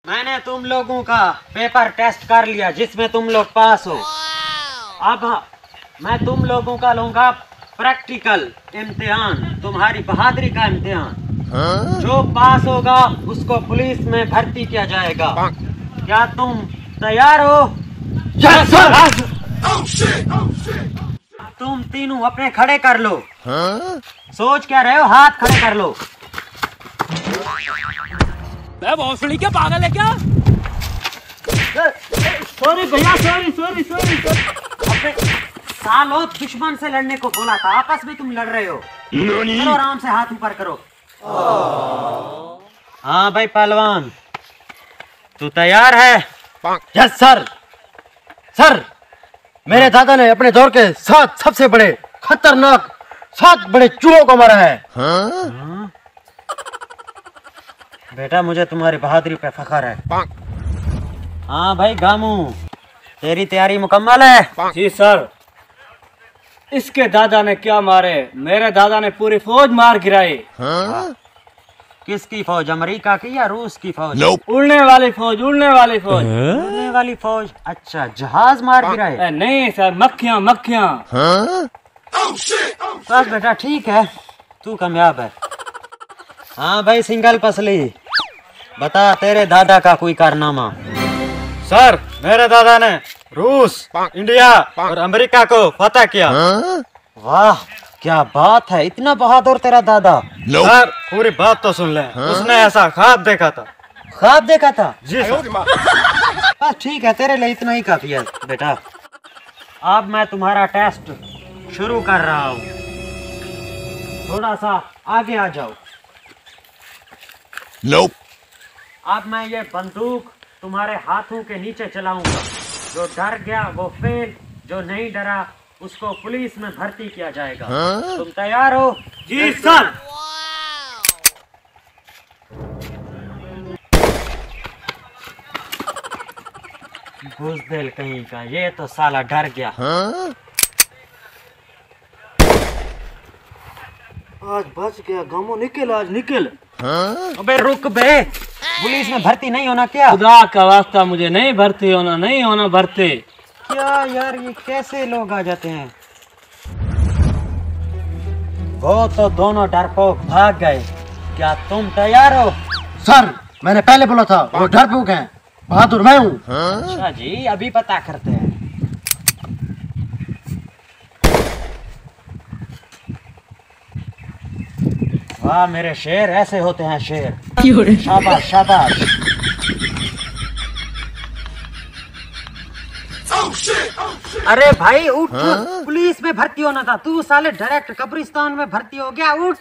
मैंने तुम लोगों का पेपर टेस्ट कर लिया जिसमें तुम लोग पास हो। अब मैं तुम लोगों का लूंगा प्रैक्टिकल इम्तिहान, तुम्हारी बहादुरी का इम्तिहान। जो पास होगा उसको पुलिस में भर्ती किया जाएगा। क्या तुम तैयार हो? Yes sir. तुम तीनों अपने खड़े कर लो। सोच क्या रहे हो? हाथ खड़े कर लो। मैं भोसड़ी क्या पागल है क्या? सॉरी भैया, सॉरी। अपने सालों दुश्मन से लड़ने को बोला था, आपस में तुम लड़ रहे हो। चलो आराम से हाथ ऊपर करो। हाँ भाई पहलवान, तू तैयार है? Yes sir. सर, मेरे दादा ने अपने दौर के 7 सबसे बड़े खतरनाक 7 बड़े चूहों को मारा है। बेटा मुझे तुम्हारी बहादुरी पे फख्र है। हाँ भाई गामू, तेरी तैयारी मुकम्मल है? जी सर। इसके दादा ने क्या मारे? मेरे दादा ने पूरी फौज मार गिराई। किसकी फौज, अमेरिका की या रूस की फौज? उड़ने वाली फौज। उड़ने वाली फौज? अच्छा, जहाज मार गिराए? नहीं सर, मक्खियाँ। बस बेटा ठीक है, तू कामयाब है। हाँ भाई सिंगल पसली, बता तेरे दादा का कोई कारनामा। सर, मेरे दादा ने रूस, इंडिया और अमेरिका को फतह किया। वाह क्या बात है, इतना बहादुर तेरा दादा। सर पूरी बात तो सुन ले। उसने ऐसा ख्वाब देखा था। ख्वाब देखा था? जी सर। बस ठीक है, तेरे लिए इतना ही काफी है बेटा। अब मैं तुम्हारा टेस्ट शुरू कर रहा हूँ, थोड़ा सा आगे आ जाओ। अब मैं ये बंदूक तुम्हारे हाथों के नीचे चलाऊंगा। जो डर गया वो फेल, जो नहीं डरा उसको पुलिस में भर्ती किया जाएगा। तुम तैयार हो? जी सर। बुज़दिल कहीं का, ये तो साला डर गया। आज बच गया गामो, निकल आज निकल। अबे रुक बे, पुलिस में भर्ती नहीं होना क्या? खुदा का वास्ता मुझे नहीं भर्ती होना, नहीं होना भर्ती। क्या यार, ये कैसे लोग आ जाते हैं? वो तो दोनों डरपोक भाग गए। क्या तुम तैयार हो? सर, मैंने पहले बोला था वो डरपोक हैं, बहादुर मैं हूँ। अच्छा जी, अभी पता करते हैं। वाह मेरे शेर, ऐसे होते हैं शेर। शाबाश शाबाश। अरे भाई उठ, पुलिस में भर्ती होना था, तू साले डायरेक्ट कब्रिस्तान में भर्ती हो गया। उठ।